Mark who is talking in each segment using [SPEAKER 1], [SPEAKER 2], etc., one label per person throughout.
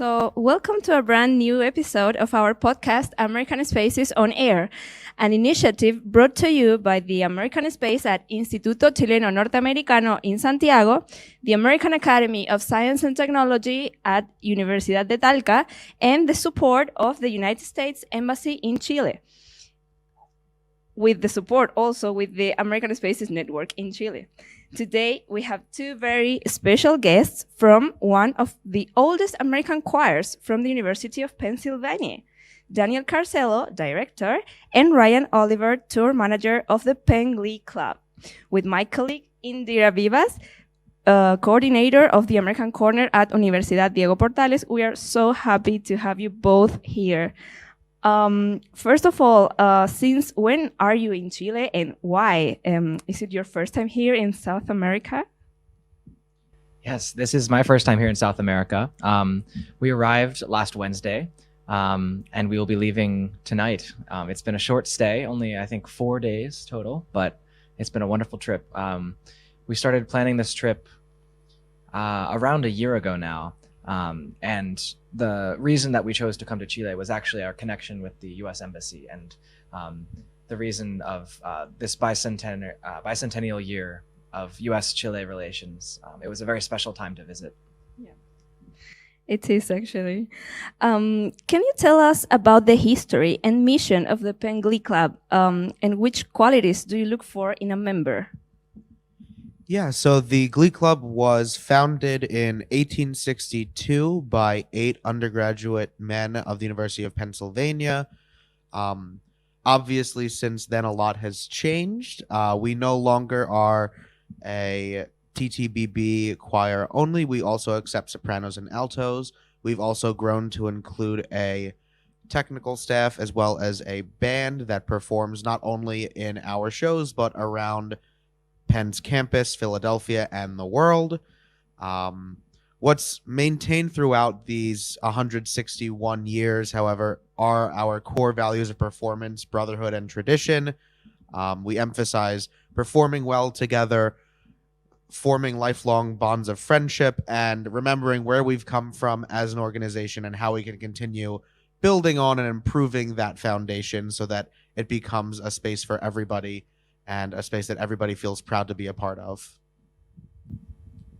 [SPEAKER 1] So, welcome to a brand new episode of our podcast, American Spaces on Air, an initiative brought to you by the American Space at Instituto Chileno Norteamericano in Santiago, the American Academy of Science and Technology at Universidad de Talca, and the support of the United States Embassy in Chile, with the support also with the American Spaces Network in Chile. Today, we have two very special guests from one of the oldest American choirs from the University of Pennsylvania, Daniel Carsello, director, and Ryan Oliver, tour manager of the Penn Glee Club. With my colleague Indira Vivas, coordinator of the American Corner at Universidad Diego Portales, we are so happy to have you both here. First of all, since when are you in Chile and why? Is it your first time here in South America?
[SPEAKER 2] Yes, this is my first time here in South America. We arrived last Wednesday, and we will be leaving tonight. It's been a short stay, only I think 4 days total, but it's been a wonderful trip. We started planning this trip around a year ago now. And the reason that we chose to come to Chile was actually our connection with the U.S. Embassy and the reason of this bicentennial year of U.S.-Chile relations. It was a very special time to visit.
[SPEAKER 1] Yeah, it is actually. Can you tell us about the history and mission of the Penn Glee Club, and which qualities do you look for in a member?
[SPEAKER 3] Yeah, so the Glee Club was founded in 1862 by 8 undergraduate men of the University of Pennsylvania. Obviously, since then, a lot has changed. We no longer are a TTBB choir only. We also accept sopranos and altos. We've also grown to include a technical staff as well as a band that performs not only in our shows, but around Penn's campus, Philadelphia, and the world. What's maintained throughout these 161 years, however, are our core values of performance, brotherhood, and tradition. We emphasize performing well together, forming lifelong bonds of friendship, and remembering where we've come from as an organization and how we can continue building on and improving that foundation so that it becomes a space for everybody and a space that everybody feels proud to be a part of.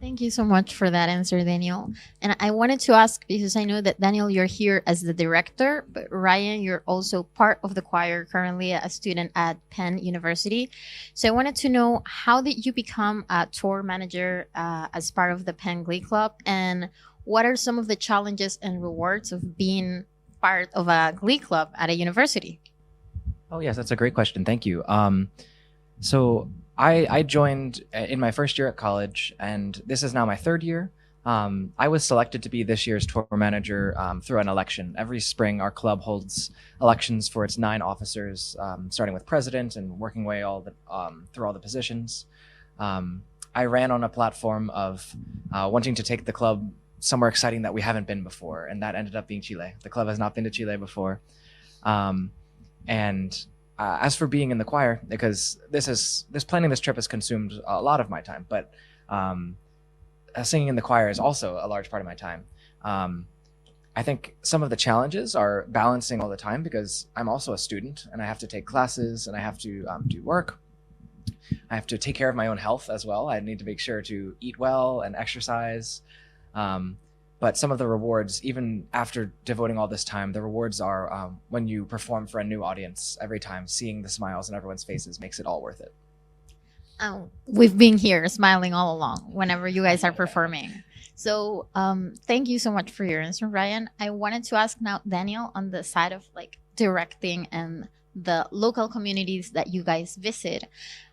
[SPEAKER 4] Thank you so much for that answer, Daniel. And I wanted to ask, because I know that, Daniel, you're here as the director, but Ryan, you're also part of the choir, currently a student at Penn University. So I wanted to know, how did you become a tour manager as part of the Penn Glee Club? And what are some of the challenges and rewards of being part of a Glee Club at a university?
[SPEAKER 2] Oh, yes, that's a great question. Thank you. So I joined in my first year at college, and this is now my third year. I was selected to be this year's tour manager through an election. Every spring, our club holds elections for its 9 officers, starting with president and working way through all the positions. I ran on a platform of wanting to take the club somewhere exciting that we haven't been before, and that ended up being Chile. The club has not been to Chile before. As for being in the choir, because planning this trip has consumed a lot of my time, but singing in the choir is also a large part of my time. I think some of the challenges are balancing all the time, because I'm also a student and I have to take classes and I have to do work. I have to take care of my own health as well. I need to make sure to eat well and exercise. But some of the rewards, even after devoting all this time, the rewards are when you perform for a new audience every time, seeing the smiles on everyone's faces makes it all worth it.
[SPEAKER 4] We've been here smiling all along whenever you guys are performing. So thank you so much for your answer, Ryan. I wanted to ask now, Daniel, on the side of directing and the local communities that you guys visit,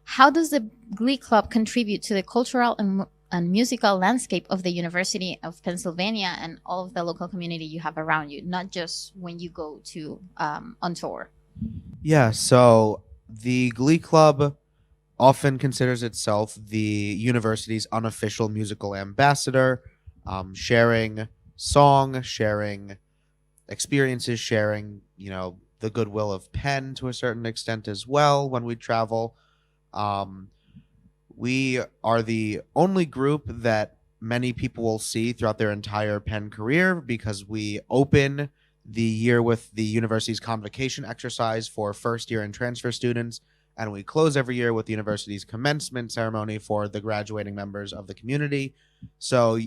[SPEAKER 4] how does the Glee Club contribute to the cultural and musical landscape of the University of Pennsylvania and all of the local community you have around you, not just when you go to on tour?
[SPEAKER 3] Yeah, so the Glee Club often considers itself the university's unofficial musical ambassador, sharing song, sharing experiences, sharing, the goodwill of Penn to a certain extent as well when we travel. We are the only group that many people will see throughout their entire Penn career, because we open the year with the university's convocation exercise for first year and transfer students, and we close every year with the university's commencement ceremony for the graduating members of the community. So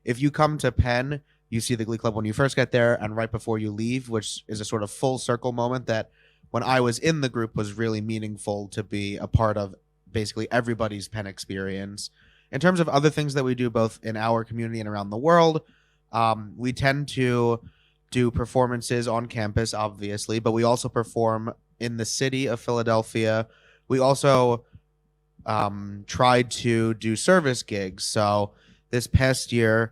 [SPEAKER 3] if you come to Penn, you see the Glee Club when you first get there and right before you leave, which is a sort of full circle moment that when I was in the group was really meaningful to be a part of basically everybody's Penn experience. In terms of other things that we do both in our community and around the world, we tend to do performances on campus, obviously, but we also perform in the city of Philadelphia. We also tried to do service gigs. So this past year,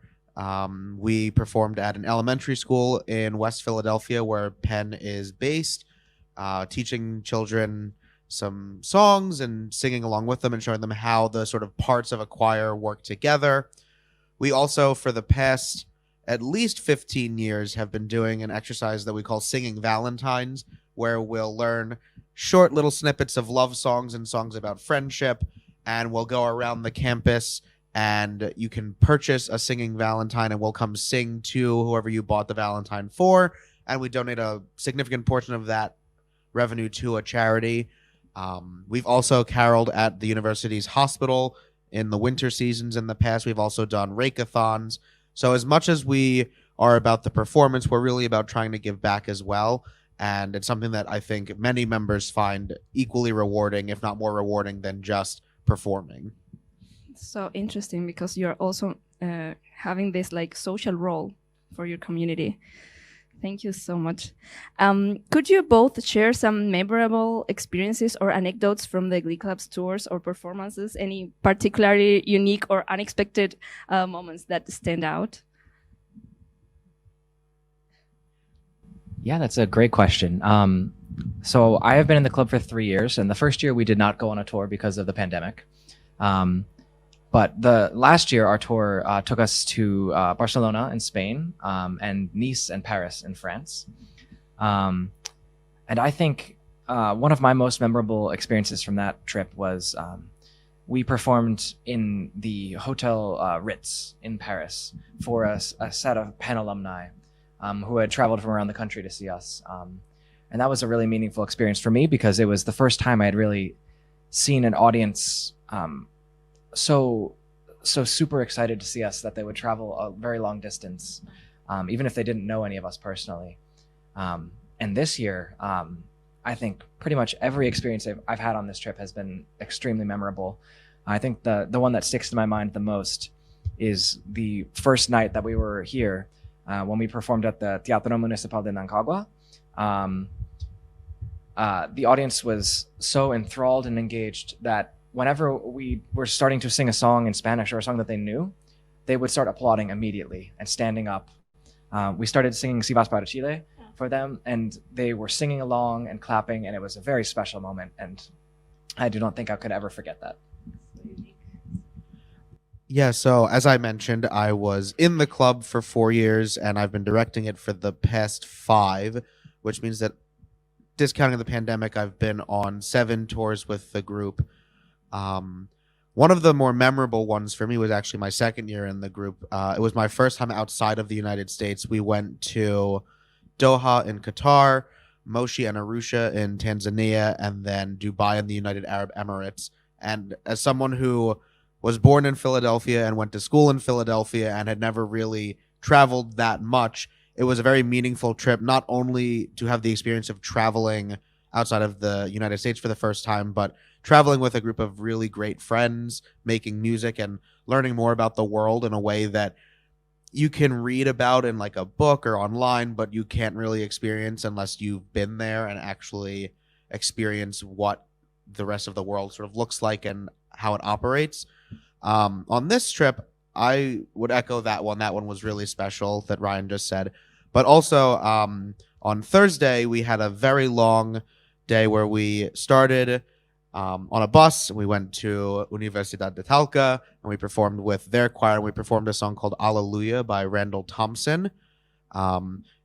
[SPEAKER 3] we performed at an elementary school in West Philadelphia where Penn is based, teaching children some songs and singing along with them and showing them how the sort of parts of a choir work together. We also, for the past at least 15 years, have been doing an exercise that we call Singing Valentines, where we'll learn short little snippets of love songs and songs about friendship, and we'll go around the campus and you can purchase a singing Valentine and we'll come sing to whoever you bought the Valentine for, and we donate a significant portion of that revenue to a charity. We've also caroled at the university's hospital in the winter seasons in the past. We've also done rake-a-thons. So as much as we are about the performance, we're really about trying to give back as well. And it's something that I think many members find equally rewarding, if not more rewarding, than just performing.
[SPEAKER 1] So interesting, because you're also having this like social role for your community. Thank you so much. Could you both share some memorable experiences or anecdotes from the Glee Club's tours or performances? Any particularly unique or unexpected moments that stand out?
[SPEAKER 2] Yeah, that's a great question. So I have been in the club for 3 years, and the first year we did not go on a tour because of the pandemic. But the last year, our tour took us to Barcelona in Spain, and Nice and Paris in France. And I think one of my most memorable experiences from that trip was we performed in the Hotel Ritz in Paris for a set of Penn alumni who had traveled from around the country to see us. And that was a really meaningful experience for me because it was the first time I had really seen an audience so super excited to see us that they would travel a very long distance, even if they didn't know any of us personally. And this year, I think pretty much every experience I've had on this trip has been extremely memorable. I think the one that sticks to my mind the most is the first night that we were here when we performed at the Teatro Municipal de Nancagua. The audience was so enthralled and engaged that whenever we were starting to sing a song in Spanish or a song that they knew, they would start applauding immediately and standing up. We started singing Si Vas para Chile for them, and they were singing along and clapping, and it was a very special moment, and I do not think I could ever forget that.
[SPEAKER 3] Yeah, so as I mentioned, I was in the club for 4 years, and I've been directing it for the past 5, which means that, discounting the pandemic, I've been on 7 tours with the group. One of the more memorable ones for me was actually my second year in the group. It was my first time outside of the United States. We went to Doha in Qatar, Moshi and Arusha in Tanzania, and then Dubai in the United Arab Emirates. And as someone who was born in Philadelphia and went to school in Philadelphia and had never really traveled that much, it was a very meaningful trip, not only to have the experience of traveling outside of the United States for the first time, but traveling with a group of really great friends, making music and learning more about the world in a way that you can read about in like a book or online, but you can't really experience unless you've been there and actually experience what the rest of the world sort of looks like and how it operates. On this trip, I would echo that one. That one was really special that Ryan just said. But also on Thursday, we had a very long day where we started on a bus. We went to Universidad de Talca and we performed with their choir. We performed a song called Alleluia by Randall Thompson.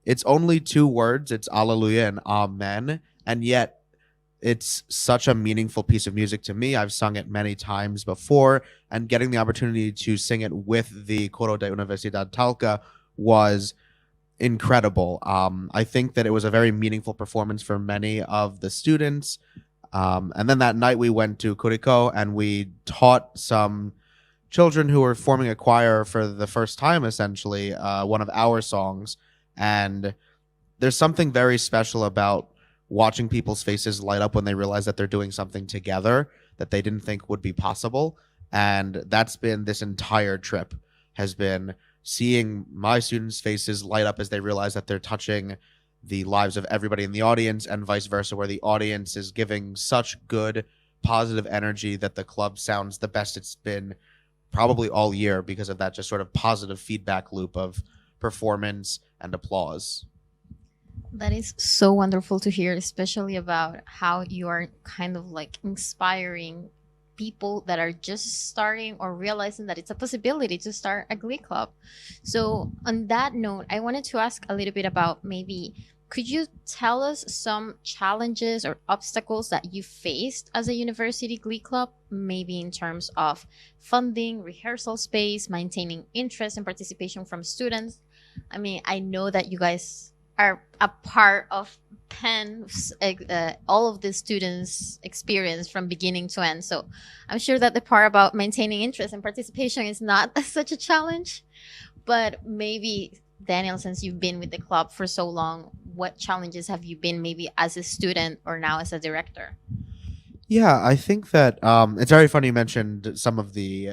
[SPEAKER 3] It's only 2 words. It's Alleluia and Amen. And yet it's such a meaningful piece of music to me. I've sung it many times before, and getting the opportunity to sing it with the Coro de Universidad Talca was incredible. I think that it was a very meaningful performance for many of the students. And then that night we went to Curicó and we taught some children who were forming a choir for the first time, essentially, one of our songs. And there's something very special about watching people's faces light up when they realize that they're doing something together that they didn't think would be possible. And that's been this entire trip, has been seeing my students' faces light up as they realize that they're touching the lives of everybody in the audience, and vice versa, where the audience is giving such good, positive energy that the club sounds the best it's been probably all year because of that just sort of positive feedback loop of performance and applause.
[SPEAKER 4] That is so wonderful to hear, especially about how you are kind of like inspiring people that are just starting or realizing that it's a possibility to start a glee club. So on that note, I wanted to ask a little bit about, maybe could you tell us some challenges or obstacles that you faced as a university glee club, maybe in terms of funding, rehearsal space, maintaining interest and participation from students? I mean, I know that you guys are a part of Penn's, all of the students' experience from beginning to end. So I'm sure that the part about maintaining interest and participation is not such a challenge. But maybe, Daniel, since you've been with the club for so long, what challenges have you been maybe as a student or now as a director?
[SPEAKER 3] Yeah, I think that it's very funny you mentioned some of the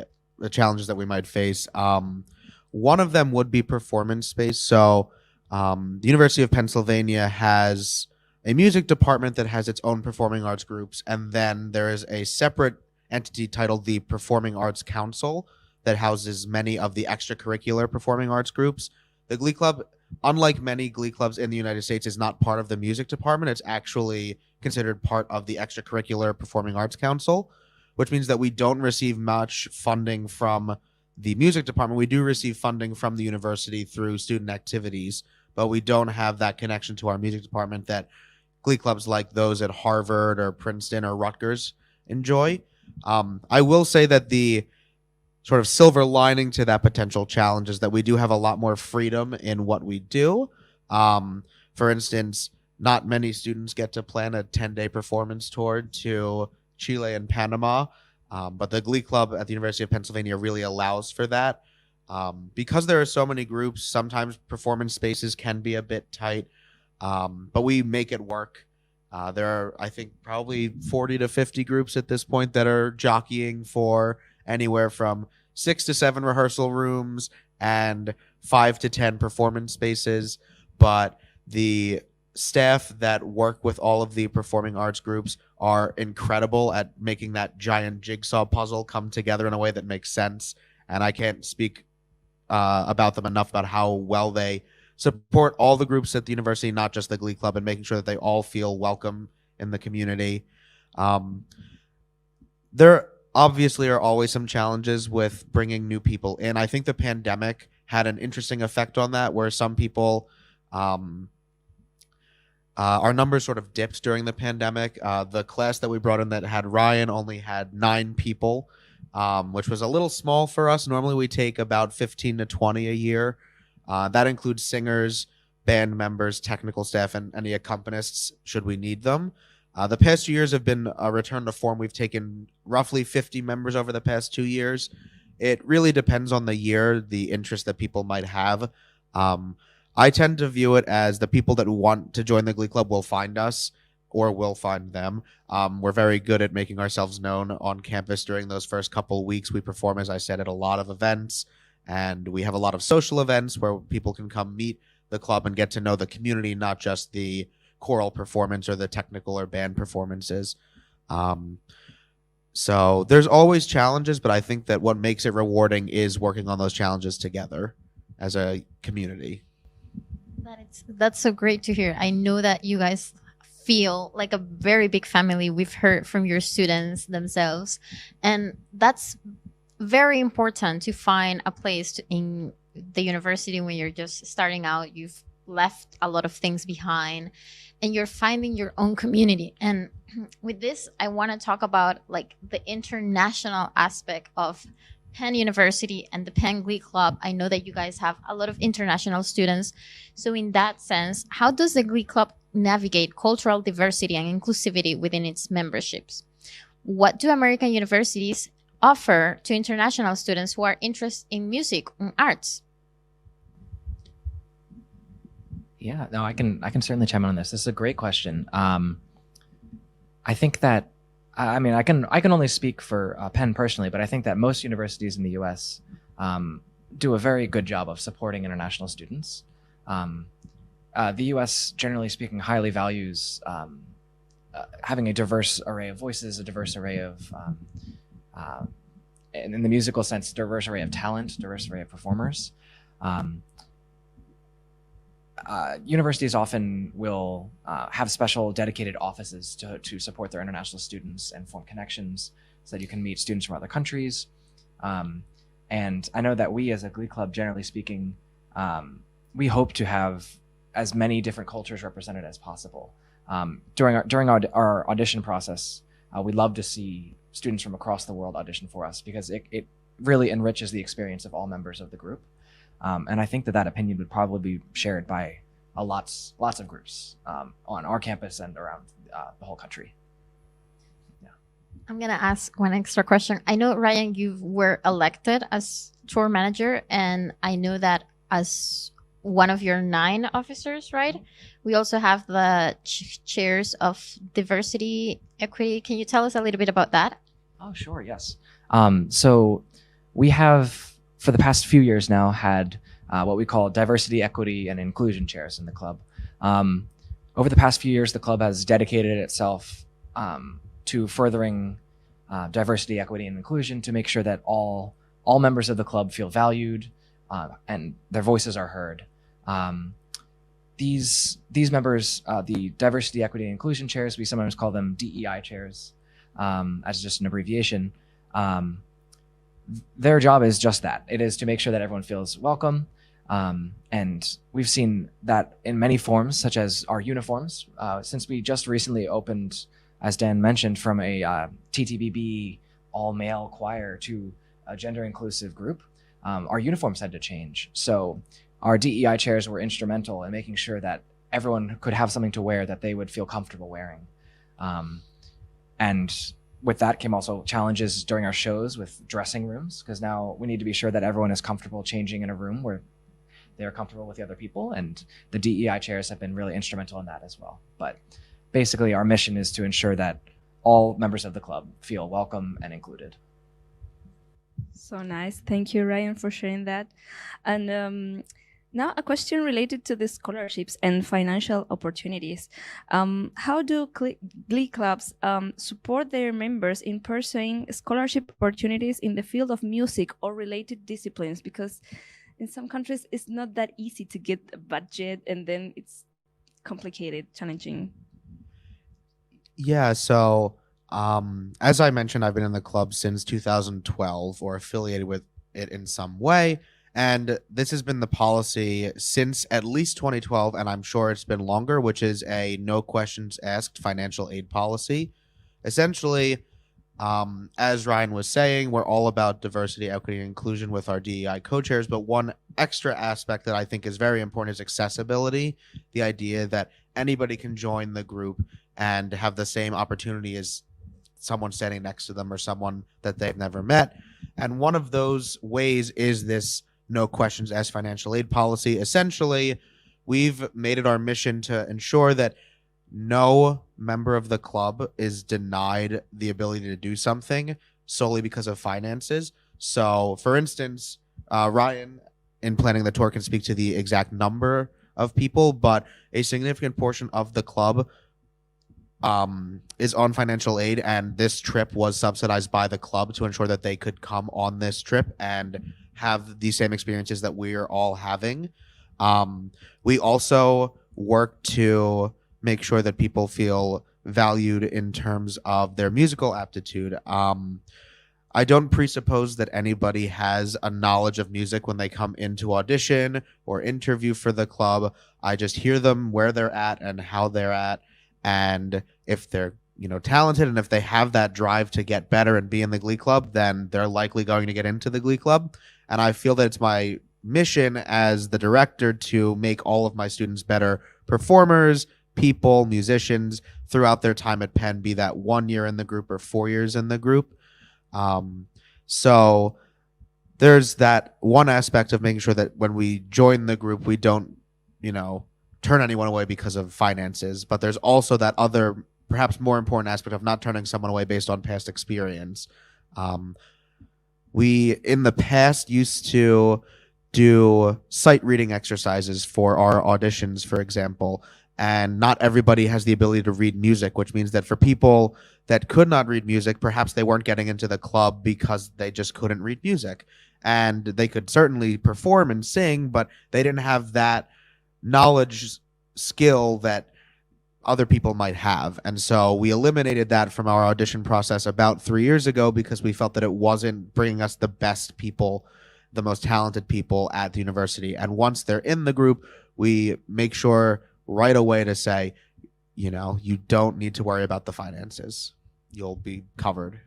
[SPEAKER 3] challenges that we might face. One of them would be performance space. So the University of Pennsylvania has a music department that has its own performing arts groups, and then there is a separate entity titled the Performing Arts Council that houses many of the extracurricular performing arts groups. The Glee Club, unlike many Glee clubs in the United States, is not part of the music department. It's actually considered part of the extracurricular performing arts council, which means that we don't receive much funding from the music department. We do receive funding from the university through student activities, but we don't have that connection to our music department that Glee clubs like those at Harvard or Princeton or Rutgers enjoy. I will say that the sort of silver lining to that potential challenge is that we do have a lot more freedom in what we do. For instance, not many students get to plan a 10-day performance tour to Chile and Panama, but the Glee Club at the University of Pennsylvania really allows for that. Because there are so many groups, sometimes performance spaces can be a bit tight, but we make it work. There are, I think, probably 40 to 50 groups at this point that are jockeying for anywhere from 6 to 7 rehearsal rooms and 5 to 10 performance spaces. But the staff that work with all of the performing arts groups are incredible at making that giant jigsaw puzzle come together in a way that makes sense. And I can't speak about them enough about how well they support all the groups at the university, not just the Glee Club, and making sure that they all feel welcome in the community. There obviously are always some challenges with bringing new people in. I think the pandemic had an interesting effect on that, where some people, our numbers sort of dipped during the pandemic. The class that we brought in that had Ryan only had 9 people, which was a little small for us. Normally we take about 15 to 20 a year. That includes singers, band members, technical staff, and any accompanists should we need them. The past 2 years have been a return to form. We've taken roughly 50 members over the past 2 years. It really depends on the year, the interest that people might have. I tend to view it as the people that want to join the Glee Club will find us, or we'll find them. We're very good at making ourselves known on campus during those first couple weeks. We perform, as I said, at a lot of events, and we have a lot of social events where people can come meet the club and get to know the community, not just the choral performance or the technical or band performances. So there's always challenges, but I think that what makes it rewarding is working on those challenges together as a community.
[SPEAKER 4] That's so great to hear. I know that you guys feel like a very big family. We've heard from your students themselves, and that's very important to find a place in the university when you're just starting out. You've left a lot of things behind, and you're finding your own community. And with this, I want to talk about like the international aspect of Penn University and the Penn Glee Club. I know that you guys have a lot of international students. So in that sense, how does the Glee Club navigate cultural diversity and inclusivity within its memberships? What do American universities offer to international students who are interested in music and arts?
[SPEAKER 2] Yeah, no, I can certainly chime in on this. This is a great question. I think that I mean I can only speak for Penn personally, but I think that most universities in the U.S. Do a very good job of supporting international students. The U.S. generally speaking highly values having a diverse array of voices, a diverse array of in the musical sense, diverse array of talent, diverse array of performers. Universities often will have special dedicated offices to support their international students and form connections so that you can meet students from other countries. And I know that we as a Glee Club, generally speaking, we hope to have as many different cultures represented as possible. During our audition process, we love to see students from across the world audition for us because it really enriches the experience of all members of the group. And I think that opinion would probably be shared by lots of groups on our campus and around the whole country. Yeah.
[SPEAKER 4] I'm going to ask one extra question. I know, Ryan, you were elected as tour manager, and I know that as one of your 9 officers, right? We also have the chairs of diversity, equity. Can you tell us a little bit about that?
[SPEAKER 2] Oh, sure. Yes. So we have, for the past few years now, had what we call diversity, equity, and inclusion chairs in the club. Over the past few years, the club has dedicated itself to furthering diversity, equity, and inclusion to make sure that all members of the club feel valued and their voices are heard. These members, the diversity, equity, and inclusion chairs, we sometimes call them DEI chairs, as just an abbreviation. Their job is just that. It is to make sure that everyone feels welcome. And we've seen that in many forms, such as our uniforms. Since we just recently opened, as Dan mentioned, from a TTBB all-male choir to a gender-inclusive group, our uniforms had to change. So our DEI chairs were instrumental in making sure that everyone could have something to wear that they would feel comfortable wearing. And with that came also challenges during our shows with dressing rooms, because now we need to be sure that everyone is comfortable changing in a room where they're comfortable with the other people, and the DEI chairs have been really instrumental in that as well. But basically our mission is to ensure that all members of the club feel welcome and included.
[SPEAKER 1] So nice. Thank you, Ryan, for sharing that. And now a question related to the scholarships and financial opportunities. How do Glee clubs support their members in pursuing scholarship opportunities in the field of music or related disciplines? Because in some countries, it's not that easy to get a budget, and then it's complicated, challenging.
[SPEAKER 3] Yeah, so as I mentioned, I've been in the club since 2012 or affiliated with it in some way. And this has been the policy since at least 2012, and I'm sure it's been longer, which is a no questions asked financial aid policy. Essentially, as Ryan was saying, we're all about diversity, equity, and inclusion with our DEI co-chairs, but one extra aspect that I think is very important is accessibility, the idea that anybody can join the group and have the same opportunity as someone standing next to them or someone that they've never met. And one of those ways is this no questions asked financial aid policy. Essentially, we've made it our mission to ensure that no member of the club is denied the ability to do something solely because of finances. So, for instance, Ryan, in planning the tour, can speak to the exact number of people, but a significant portion of the club is on financial aid, and this trip was subsidized by the club to ensure that they could come on this trip and have the same experiences that we are all having. We also work to make sure that people feel valued in terms of their musical aptitude. I don't presuppose that anybody has a knowledge of music when they come into audition or interview for the club. I just hear them where they're at and how they're at, and if they're talented, and if they have that drive to get better and be in the Glee Club, then they're likely going to get into the Glee Club. And I feel that it's my mission as the director to make all of my students better performers, people, musicians throughout their time at Penn, be that 1 year in the group or 4 years in the group. So there's that one aspect of making sure that when we join the group, we don't, turn anyone away because of finances. But there's also that other, perhaps more important aspect of not turning someone away based on past experience. We, in the past, used to do sight reading exercises for our auditions, for example, and not everybody has the ability to read music, which means that for people that could not read music, perhaps they weren't getting into the club because they just couldn't read music. And they could certainly perform and sing, but they didn't have that knowledge skill that other people might have. And so we eliminated that from our audition process about 3 years ago because we felt that it wasn't bringing us the best people, the most talented people at the university. And once they're in the group, we make sure right away to say, you don't need to worry about the finances. You'll be covered.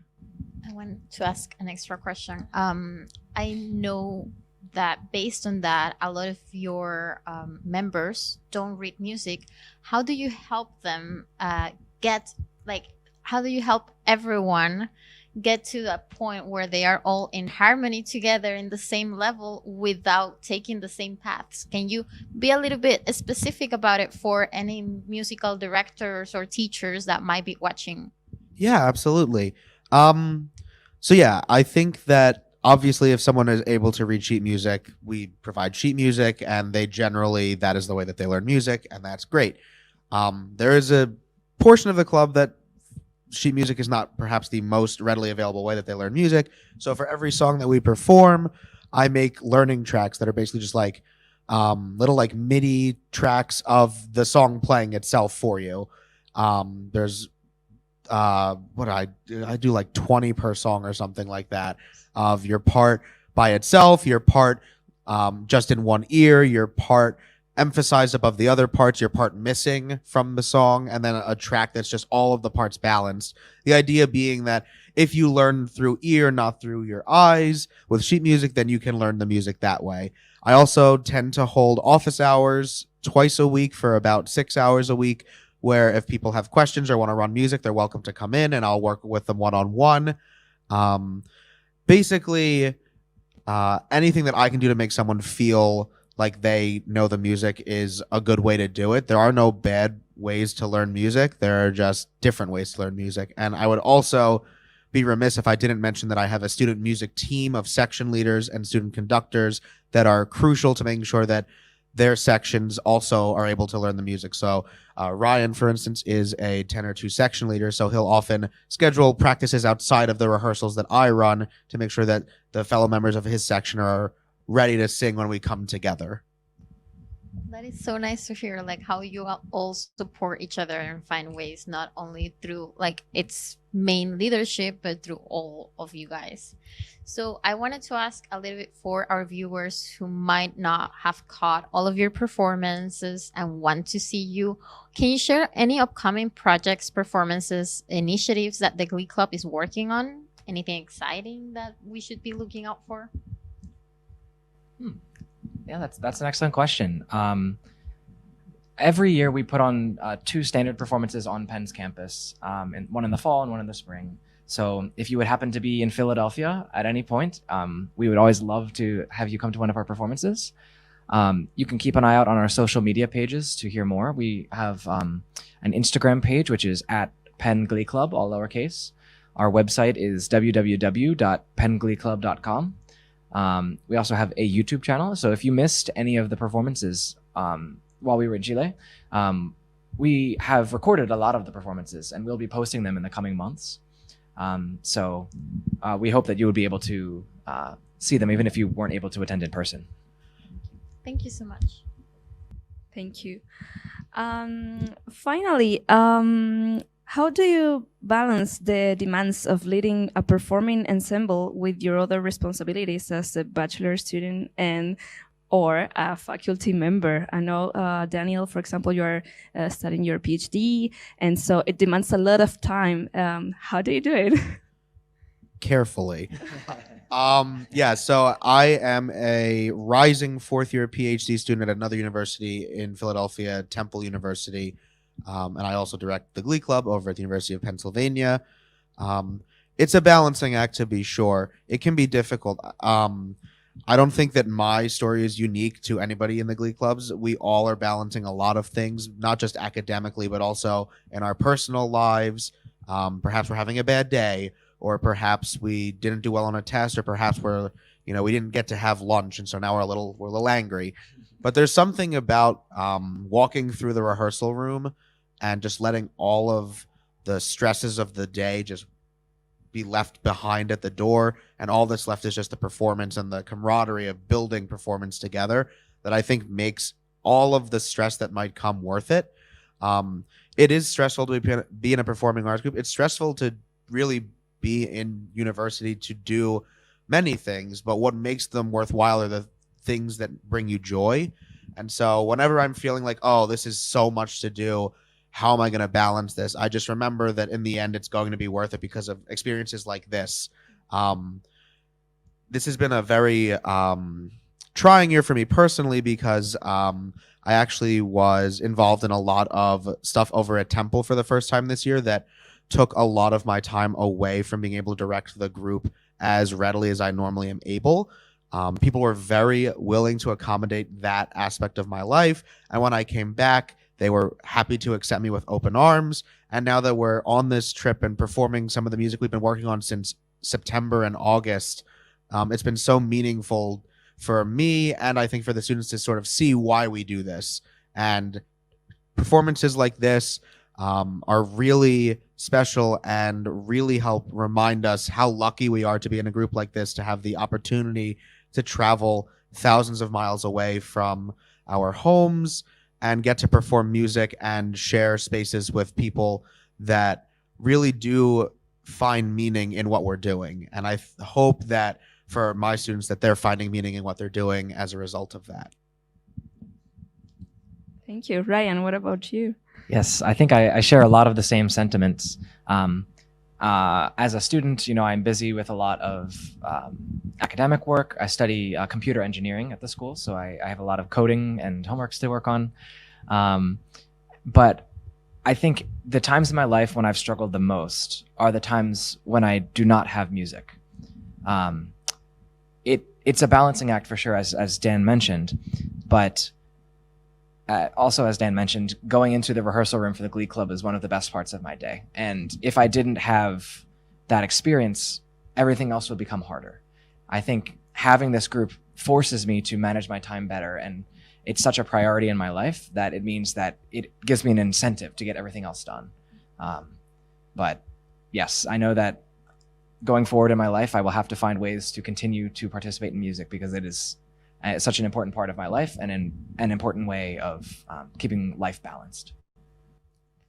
[SPEAKER 4] I want to ask an extra question. I know that based on that, a lot of your members don't read music. How do you help them how do you help everyone get to a point where they are all in harmony together in the same level without taking the same paths? Can you be a little bit specific about it for any musical directors or teachers that might be watching?
[SPEAKER 3] Yeah, absolutely. So yeah, I think that obviously if someone is able to read sheet music, we provide sheet music, and that is the way that they learn music, and that's great. There is a portion of the club that sheet music is not perhaps the most readily available way that they learn music. So for every song that we perform, I make learning tracks that are basically just like little like MIDI tracks of the song playing itself for you. There's what I do like 20 per song or something like that, of your part by itself, your part just in one ear, your part emphasized above the other parts, your part missing from the song, and then a track that's just all of the parts balanced. The idea being that if you learn through ear, not through your eyes, with sheet music, then you can learn the music that way. I also tend to hold office hours twice a week for about 6 hours a week, where if people have questions or want to run music, they're welcome to come in and I'll work with them one-on-one. Basically, anything that I can do to make someone feel like they know the music is a good way to do it. There are no bad ways to learn music. There are just different ways to learn music. And I would also be remiss if I didn't mention that I have a student music team of section leaders and student conductors that are crucial to making sure that their sections also are able to learn the music. So Ryan, for instance, is a tenor 2 section leader, so he'll often schedule practices outside of the rehearsals that I run to make sure that the fellow members of his section are ready to sing when we come together.
[SPEAKER 4] That is so nice to hear, like how you all support each other and find ways, not only through like its main leadership, but through all of you guys. So I wanted to ask a little bit for our viewers who might not have caught all of your performances and want to see you. Can you share any upcoming projects, performances, initiatives that the Glee Club is working on? Anything exciting that we should be looking out for?
[SPEAKER 2] Yeah, that's an excellent question. Every year we put on 2 standard performances on Penn's campus, and one in the fall and one in the spring. So if you would happen to be in Philadelphia at any point, we would always love to have you come to one of our performances. You can keep an eye out on our social media pages to hear more. We have an Instagram page, which is at Penn Glee Club, all lowercase. Our website is www.penngleeclub.com. We also have a YouTube channel. So if you missed any of the performances while we were in Chile, we have recorded a lot of the performances and we'll be posting them in the coming months. So we hope that you would be able to see them even if you weren't able to attend in person.
[SPEAKER 4] Thank you so much.
[SPEAKER 1] Thank you. Finally, How do you balance the demands of leading a performing ensemble with your other responsibilities as a bachelor student and or a faculty member? I know, Daniel, for example, you're studying your PhD, and so it demands a lot of time. How do you do it?
[SPEAKER 3] Carefully. So I am a rising fourth-year PhD student at another university in Philadelphia, Temple University, and I also direct the Glee Club over at the University of Pennsylvania. It's a balancing act, to be sure. It can be difficult. I don't think that my story is unique to anybody in the Glee Clubs. We all are balancing a lot of things, not just academically, but also in our personal lives. Perhaps we're having a bad day, or perhaps we didn't do well on a test, or perhaps we didn't get to have lunch, and so now we're a little angry. But there's something about walking through the rehearsal room and just letting all of the stresses of the day just be left behind at the door, and all that's left is just the performance and the camaraderie of building performance together, that I think makes all of the stress that might come worth it. It is stressful to be in a performing arts group. It's stressful to really be in university, to do many things, but what makes them worthwhile are the things that bring you joy. And so whenever I'm feeling like, oh, this is so much to do, how am I going to balance this? I just remember that in the end, it's going to be worth it because of experiences like this. This has been a very trying year for me personally, because I actually was involved in a lot of stuff over at Temple for the first time this year that took a lot of my time away from being able to direct the group as readily as I normally am able. People were very willing to accommodate that aspect of my life. And when I came back, they were happy to accept me with open arms. And now that we're on this trip and performing some of the music we've been working on since September and August, it's been so meaningful for me, and I think for the students, to sort of see why we do this. And performances like this are really special and really help remind us how lucky we are to be in a group like this, to have the opportunity to travel thousands of miles away from our homes and get to perform music and share spaces with people that really do find meaning in what we're doing. And I hope that for my students, that they're finding meaning in what they're doing as a result of that.
[SPEAKER 1] Thank you. Ryan, what about you?
[SPEAKER 2] Yes, I think I share a lot of the same sentiments. As a student, I'm busy with a lot of academic work. I study computer engineering at the school, so I have a lot of coding and homeworks to work on. But I think the times in my life when I've struggled the most are the times when I do not have music. It's a balancing act for sure, as Dan mentioned, but also, as Dan mentioned, going into the rehearsal room for the Glee Club is one of the best parts of my day. And if I didn't have that experience, everything else would become harder. I think having this group forces me to manage my time better, and it's such a priority in my life that it means that it gives me an incentive to get everything else done. But yes, I know that going forward in my life, I will have to find ways to continue to participate in music, because it is such an important part of my life and an important way of keeping life balanced.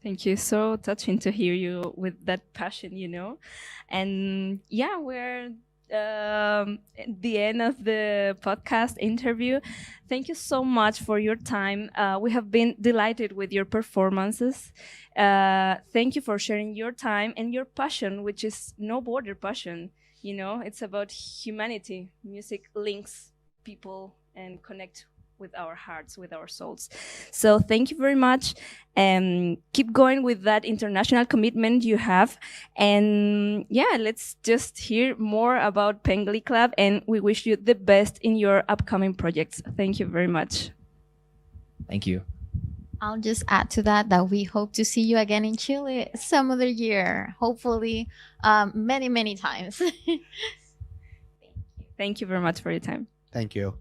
[SPEAKER 1] Thank you. So touching to hear you with that passion, And yeah, we're at the end of the podcast interview. Thank you so much for your time. We have been delighted with your performances. Thank you for sharing your time and your passion, which is no border passion. It's about humanity. Music links people and connect with our hearts, with our souls. So thank you very much, and keep going with that international commitment you have. And yeah, let's just hear more about Penn Glee Club, and we wish you the best in your upcoming projects. Thank you very much.
[SPEAKER 2] Thank you.
[SPEAKER 4] I'll just add to that we hope to see you again in Chile some other year, hopefully many, many times.
[SPEAKER 1] Thank you very much for your time.
[SPEAKER 3] Thank you.